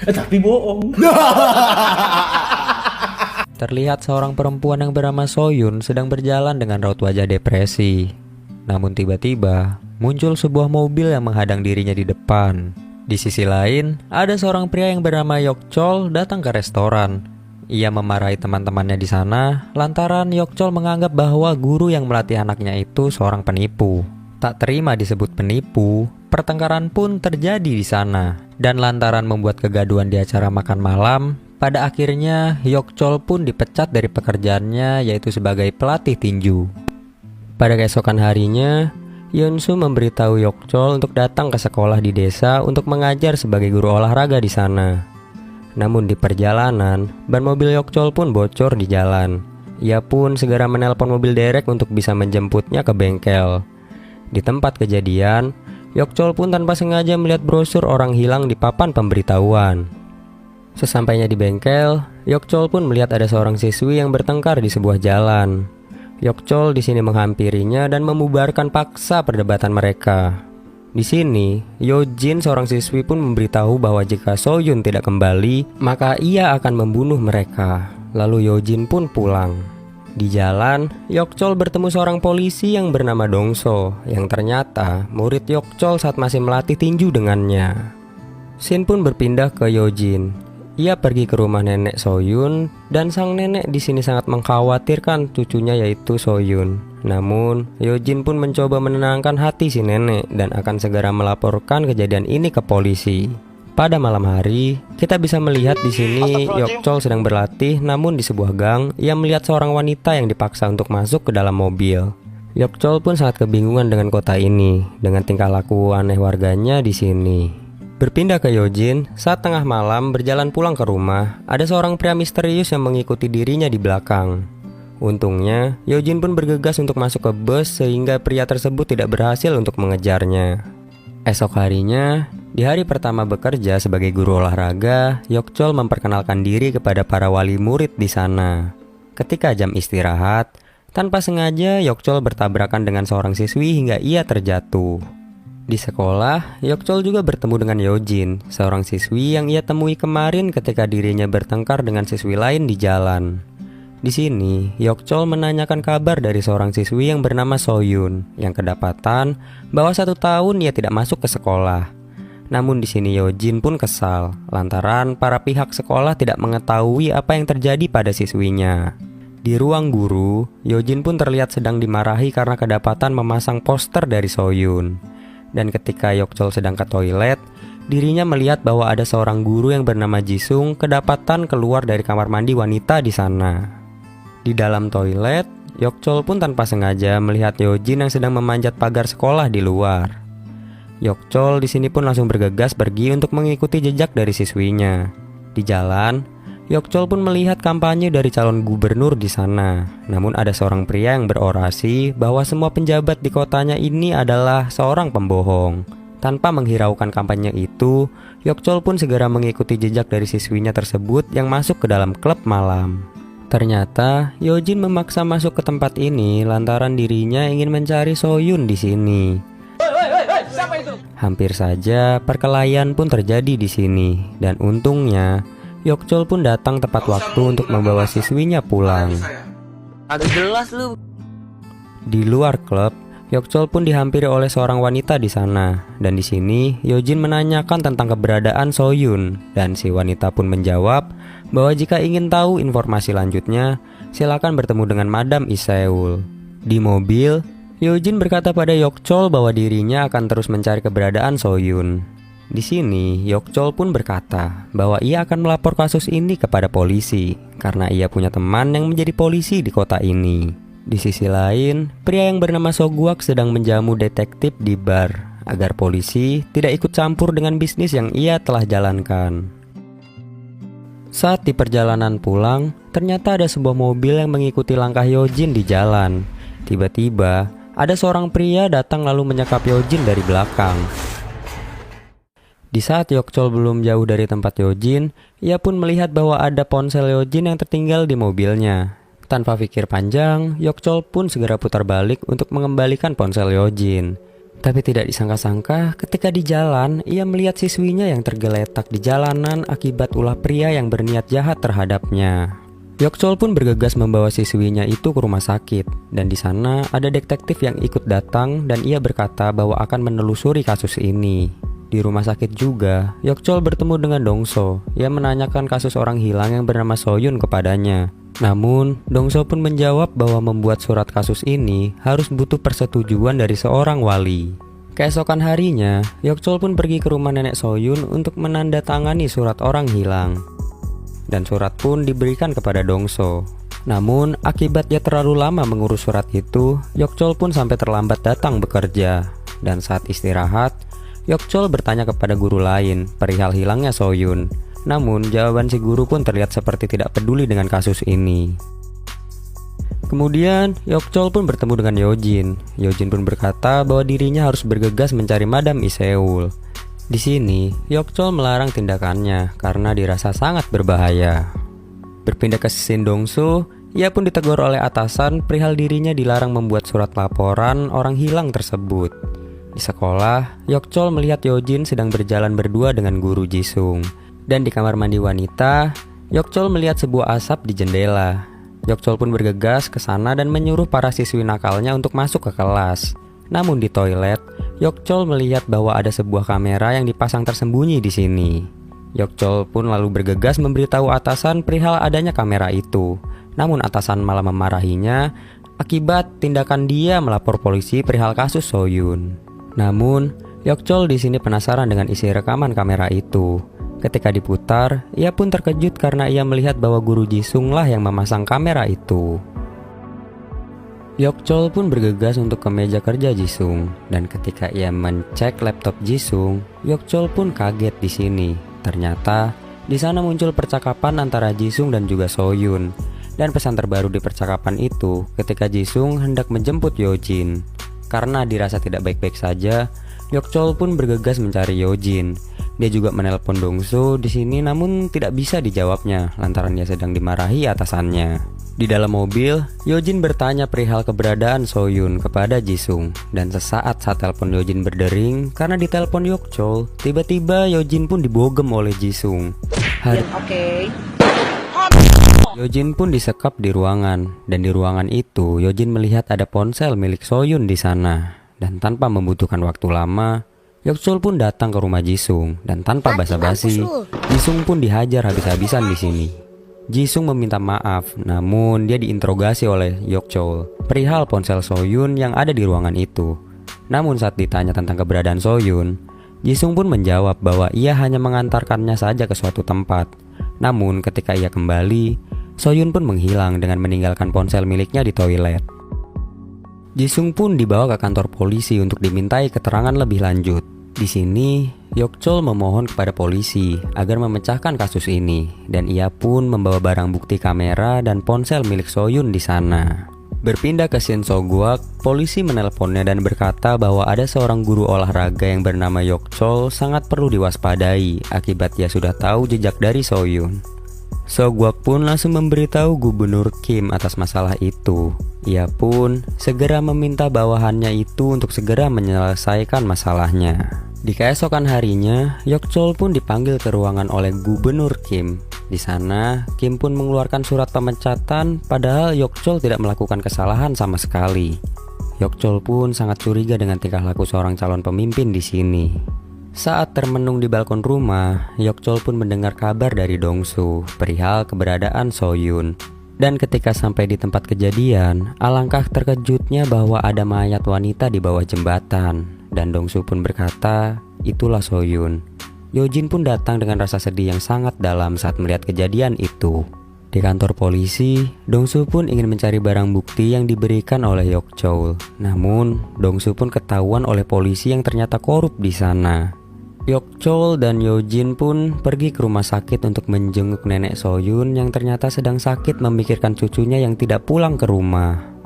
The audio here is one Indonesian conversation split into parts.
Tapi bohong. Terlihat seorang perempuan yang bernama Soyun sedang berjalan dengan raut wajah depresi. Namun tiba-tiba muncul sebuah mobil yang menghadang dirinya di depan. Di sisi lain, ada seorang pria yang bernama Yokchol datang ke restoran. Ia memarahi teman-temannya di sana lantaran Yokchol menganggap bahwa guru yang melatih anaknya itu seorang penipu. Tak terima disebut penipu, pertengkaran pun terjadi di sana. Dan lantaran membuat kegaduhan di acara makan malam, pada akhirnya Yokchol pun dipecat dari pekerjaannya yaitu sebagai pelatih tinju. Pada keesokan harinya, Yeonsu memberitahu Yokchol untuk datang ke sekolah di desa untuk mengajar sebagai guru olahraga di sana. Namun di perjalanan, ban mobil Yokchol pun bocor di jalan. Ia pun segera menelpon mobil derek untuk bisa menjemputnya ke bengkel. Di tempat kejadian, Yokchol pun tanpa sengaja melihat brosur orang hilang di papan pemberitahuan. Sesampainya di bengkel, Yokchol pun melihat ada seorang siswi yang bertengkar di sebuah jalan. Yokchol di sini menghampirinya dan membubarkan paksa perdebatan mereka. Di sini, Yojin seorang siswi pun memberitahu bahwa jika Soyun tidak kembali, maka ia akan membunuh mereka. Lalu Yojin pun pulang. Di jalan, Yokchol bertemu seorang polisi yang bernama Dongso, yang ternyata murid Yokchol saat masih melatih tinju dengannya. Scene pun berpindah ke Yojin. Ia pergi ke rumah nenek Soyun dan sang nenek di sini sangat mengkhawatirkan cucunya yaitu Soyun. Namun, Yojin pun mencoba menenangkan hati si nenek dan akan segera melaporkan kejadian ini ke polisi. Pada malam hari, kita bisa melihat di sini Yokchol sedang berlatih, namun di sebuah gang ia melihat seorang wanita yang dipaksa untuk masuk ke dalam mobil. Yokchol pun sangat kebingungan dengan kota ini, dengan tingkah laku aneh warganya di sini. Berpindah ke Yojin, saat tengah malam berjalan pulang ke rumah, ada seorang pria misterius yang mengikuti dirinya di belakang. Untungnya, Yojin pun bergegas untuk masuk ke bus sehingga pria tersebut tidak berhasil untuk mengejarnya. Esok harinya, di hari pertama bekerja sebagai guru olahraga, Yokchol memperkenalkan diri kepada para wali murid di sana. Ketika jam istirahat, tanpa sengaja Yokchol bertabrakan dengan seorang siswi hingga ia terjatuh. Di sekolah, Yokchol juga bertemu dengan Yojin, seorang siswi yang ia temui kemarin ketika dirinya bertengkar dengan siswi lain di jalan. Di sini, Yokchol menanyakan kabar dari seorang siswi yang bernama Soyun, yang kedapatan bahwa 1 tahun ia tidak masuk ke sekolah. Namun di sini Yojin pun kesal, lantaran para pihak sekolah tidak mengetahui apa yang terjadi pada siswinya. Di ruang guru, Yojin pun terlihat sedang dimarahi karena kedapatan memasang poster dari Soyun. Dan ketika Yokchol sedang ke toilet, dirinya melihat bahwa ada seorang guru yang bernama Jisung kedapatan keluar dari kamar mandi wanita di sana. Di dalam toilet, Yokchol pun tanpa sengaja melihat Yojin yang sedang memanjat pagar sekolah di luar. Yokchol di sini pun langsung bergegas pergi untuk mengikuti jejak dari siswinya. Di jalan, Yokchol pun melihat kampanye dari calon gubernur di sana. Namun ada seorang pria yang berorasi bahwa semua penjabat di kotanya ini adalah seorang pembohong. Tanpa menghiraukan kampanye itu, Yokchol pun segera mengikuti jejak dari siswinya tersebut yang masuk ke dalam klub malam. Ternyata Yojin memaksa masuk ke tempat ini lantaran dirinya ingin mencari Soyun di sini. Hampir saja perkelahian pun terjadi di sini, dan untungnya Yokchol pun datang tepat waktu untuk membawa siswinya pulang. Agak jelas lu. Di luar klub, Yokchol pun dihampiri oleh seorang wanita di sana, dan di sini Yojin menanyakan tentang keberadaan Soyun, dan si wanita pun menjawab bahwa jika ingin tahu informasi lanjutnya, silakan bertemu dengan Madam Iseul. Di mobil, Yojin berkata pada Yokchol bahwa dirinya akan terus mencari keberadaan Soyun. Di sini, Yokchol pun berkata bahwa ia akan melapor kasus ini kepada polisi karena ia punya teman yang menjadi polisi di kota ini. Di sisi lain, pria yang bernama Soguak sedang menjamu detektif di bar agar polisi tidak ikut campur dengan bisnis yang ia telah jalankan. Saat di perjalanan pulang, ternyata ada sebuah mobil yang mengikuti langkah Yojin di jalan. Tiba-tiba, ada seorang pria datang lalu menyekap Yojin dari belakang. Di saat Yokchol belum jauh dari tempat Yojin, ia pun melihat bahwa ada ponsel Yojin yang tertinggal di mobilnya. Tanpa pikir panjang, Yokchol pun segera putar balik untuk mengembalikan ponsel Yojin. Tapi tidak disangka-sangka ketika di jalan, ia melihat siswinya yang tergeletak di jalanan akibat ulah pria yang berniat jahat terhadapnya. Yokchol pun bergegas membawa siswinya itu ke rumah sakit, dan di sana ada detektif yang ikut datang dan ia berkata bahwa akan menelusuri kasus ini. Di rumah sakit juga, Yokchol bertemu dengan Dongso. Ia menanyakan kasus orang hilang yang bernama Soyun kepadanya. Namun, Dongso pun menjawab bahwa membuat surat kasus ini harus butuh persetujuan dari seorang wali. Keesokan harinya, Yokchol pun pergi ke rumah nenek Soyun untuk menandatangani surat orang hilang. Dan surat pun diberikan kepada Dongso. Namun, akibat dia terlalu lama mengurus surat itu, Yokchol pun sampai terlambat datang bekerja. Dan saat istirahat, Yokchol bertanya kepada guru lain perihal hilangnya Soyun. Namun, jawaban si guru pun terlihat seperti tidak peduli dengan kasus ini. Kemudian, Yokchol pun bertemu dengan Yojin. Yojin pun berkata bahwa dirinya harus bergegas mencari Madam Iseul. Di sini, Yokchol melarang tindakannya karena dirasa sangat berbahaya. Berpindah ke Shin Dongsu, ia pun ditegur oleh atasan perihal dirinya dilarang membuat surat laporan orang hilang tersebut. Di sekolah, Yokchol melihat Yojin sedang berjalan berdua dengan guru Jisung. Dan di kamar mandi wanita, Yokchol melihat sebuah asap di jendela. Yokchol pun bergegas ke sana dan menyuruh para siswi nakalnya untuk masuk ke kelas. Namun di toilet, Yokchol melihat bahwa ada sebuah kamera yang dipasang tersembunyi di sini. Yokchol pun lalu bergegas memberitahu atasan perihal adanya kamera itu. Namun atasan malah memarahinya akibat tindakan dia melapor polisi perihal kasus Soyun. Namun, Yokchol di sini penasaran dengan isi rekaman kamera itu. Ketika diputar, ia pun terkejut karena ia melihat bahwa guru Jisung lah yang memasang kamera itu. Yokchol pun bergegas untuk ke meja kerja Jisung, dan ketika ia mencek laptop Jisung, Yokchol pun kaget di sini. Ternyata di sana muncul percakapan antara Jisung dan juga Soyun. Dan pesan terbaru di percakapan itu ketika Jisung hendak menjemput Yojin. Karena dirasa tidak baik-baik saja, Yokchol pun bergegas mencari Yojin. Dia juga menelpon Dongso di sini, namun tidak bisa dijawabnya lantaran dia sedang dimarahi atasannya. Di dalam mobil, Yojin bertanya perihal keberadaan Soyun kepada Jisung. Dan sesaat saat telepon Yojin berdering karena ditelepon Yokchol, tiba-tiba Yojin pun dibogem oleh Jisung. Yojin pun disekap di ruangan, dan di ruangan itu Yojin melihat ada ponsel milik Soyun di sana. Dan tanpa membutuhkan waktu lama, Yokchol pun datang ke rumah Jisung, dan tanpa basa-basi, Jisung pun dihajar habis-habisan di sini. Jisung meminta maaf, namun dia diinterogasi oleh Yokchol perihal ponsel Soyun yang ada di ruangan itu. Namun saat ditanya tentang keberadaan Soyun, Jisung pun menjawab bahwa ia hanya mengantarkannya saja ke suatu tempat. Namun ketika ia kembali, Soyun pun menghilang dengan meninggalkan ponsel miliknya di toilet. Jisung pun dibawa ke kantor polisi untuk dimintai keterangan lebih lanjut. Di sini, Yokchol memohon kepada polisi agar memecahkan kasus ini, dan ia pun membawa barang bukti kamera dan ponsel milik Soyun di sana. Berpindah ke Shin Sogwak, polisi menelponnya dan berkata bahwa ada seorang guru olahraga yang bernama Yokchol sangat perlu diwaspadai akibat ia sudah tahu jejak dari Soyun. Sogwak pun langsung memberitahu Gubernur Kim atas masalah itu. Ia pun segera meminta bawahannya itu untuk segera menyelesaikan masalahnya. Di keesokan harinya, Yokchol pun dipanggil ke ruangan oleh Gubernur Kim. Di sana, Kim pun mengeluarkan surat pemecatan, padahal Yokchol tidak melakukan kesalahan sama sekali. Yokchol pun sangat curiga dengan tingkah laku seorang calon pemimpin di sini. Saat termenung di balkon rumah, Yokchol pun mendengar kabar dari Dongsu perihal keberadaan Soyun. Dan ketika sampai di tempat kejadian, alangkah terkejutnya bahwa ada mayat wanita di bawah jembatan. Dan Dongsu pun berkata, itulah Soyun. Yojin pun datang dengan rasa sedih yang sangat dalam saat melihat kejadian itu. Di kantor polisi, Dongsu pun ingin mencari barang bukti yang diberikan oleh Yokchol. Namun, Dongsu pun ketahuan oleh polisi yang ternyata korup di sana. Yokchol dan Yojin pun pergi ke rumah sakit untuk menjenguk nenek Soyun yang ternyata sedang sakit memikirkan cucunya yang tidak pulang ke rumah.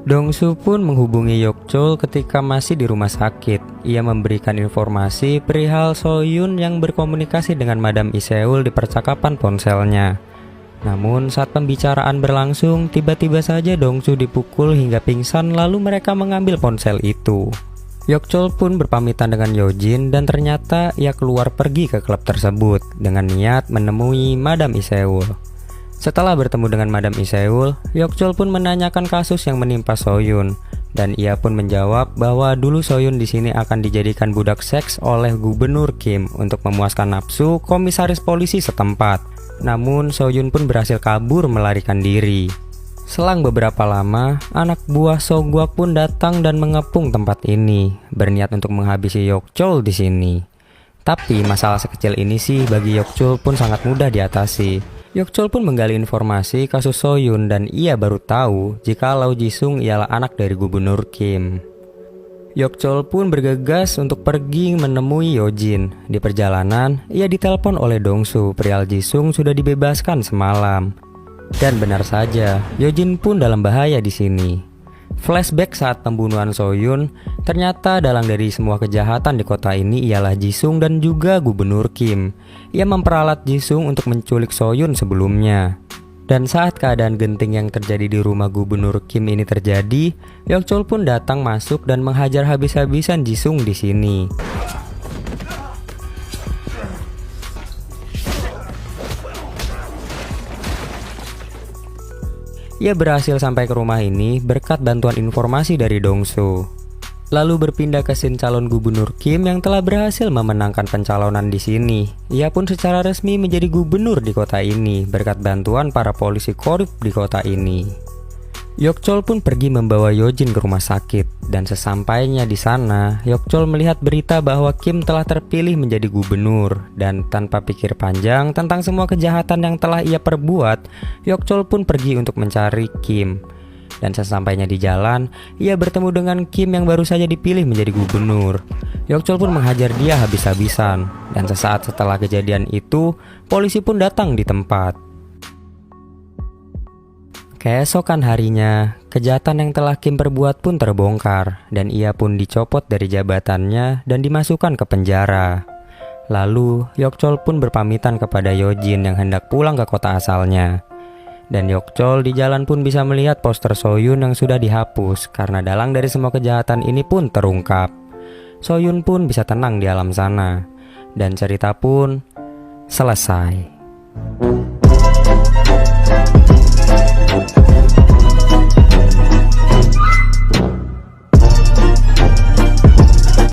Dongsu pun menghubungi Yokchol ketika masih di rumah sakit. Ia memberikan informasi perihal Soyun yang berkomunikasi dengan Madam Iseul di percakapan ponselnya. Namun saat pembicaraan berlangsung, tiba-tiba saja Dongsu dipukul hingga pingsan lalu mereka mengambil ponsel itu. Yokchol pun berpamitan dengan Yojin dan ternyata ia keluar pergi ke klub tersebut dengan niat menemui Madam Iseul. Setelah bertemu dengan Madam Iseul, Yokchol pun menanyakan kasus yang menimpa Soyun dan ia pun menjawab bahwa dulu Soyun di sini akan dijadikan budak seks oleh Gubernur Kim untuk memuaskan nafsu komisaris polisi setempat. Namun Soyun pun berhasil kabur melarikan diri. Selang beberapa lama, anak buah Sogwak pun datang dan mengepung tempat ini, berniat untuk menghabisi Yokchol di sini. Tapi masalah sekecil ini sih bagi Yokchol pun sangat mudah diatasi. Yokchol pun menggali informasi kasus Soyun dan ia baru tahu jika Lau Jisung ialah anak dari Gubernur Kim. Yokchol pun bergegas untuk pergi menemui Yojin. Di perjalanan, ia ditelepon oleh Dongsu, perihal Jisung sudah dibebaskan semalam. Dan benar saja, Yojin pun dalam bahaya di sini. Flashback saat pembunuhan Soyun, ternyata dalang dari semua kejahatan di kota ini ialah Jisung dan juga Gubernur Kim. Ia memperalat Jisung untuk menculik Soyun sebelumnya. Dan saat keadaan genting yang terjadi di rumah Gubernur Kim ini terjadi, Yokchol pun datang masuk dan menghajar habis-habisan Jisung di sini. Ia berhasil sampai ke rumah ini berkat bantuan informasi dari Dongsu. Lalu berpindah ke scene calon Gubernur Kim yang telah berhasil memenangkan pencalonan di sini. Ia pun secara resmi menjadi gubernur di kota ini berkat bantuan para polisi korup di kota ini. Yokchol pun pergi membawa Yojin ke rumah sakit dan sesampainya di sana, Yokchol melihat berita bahwa Kim telah terpilih menjadi gubernur dan tanpa pikir panjang tentang semua kejahatan yang telah ia perbuat, Yokchol pun pergi untuk mencari Kim. Dan sesampainya di jalan, ia bertemu dengan Kim yang baru saja dipilih menjadi gubernur. Yokchol pun menghajar dia habis-habisan dan sesaat setelah kejadian itu, polisi pun datang di tempat. Keesokan harinya, kejahatan yang telah Kim perbuat pun terbongkar dan ia pun dicopot dari jabatannya dan dimasukkan ke penjara. Lalu, Yokchol pun berpamitan kepada Yojin yang hendak pulang ke kota asalnya. Dan Yokchol di jalan pun bisa melihat poster Soyun yang sudah dihapus karena dalang dari semua kejahatan ini pun terungkap. Soyun pun bisa tenang di alam sana dan cerita pun selesai.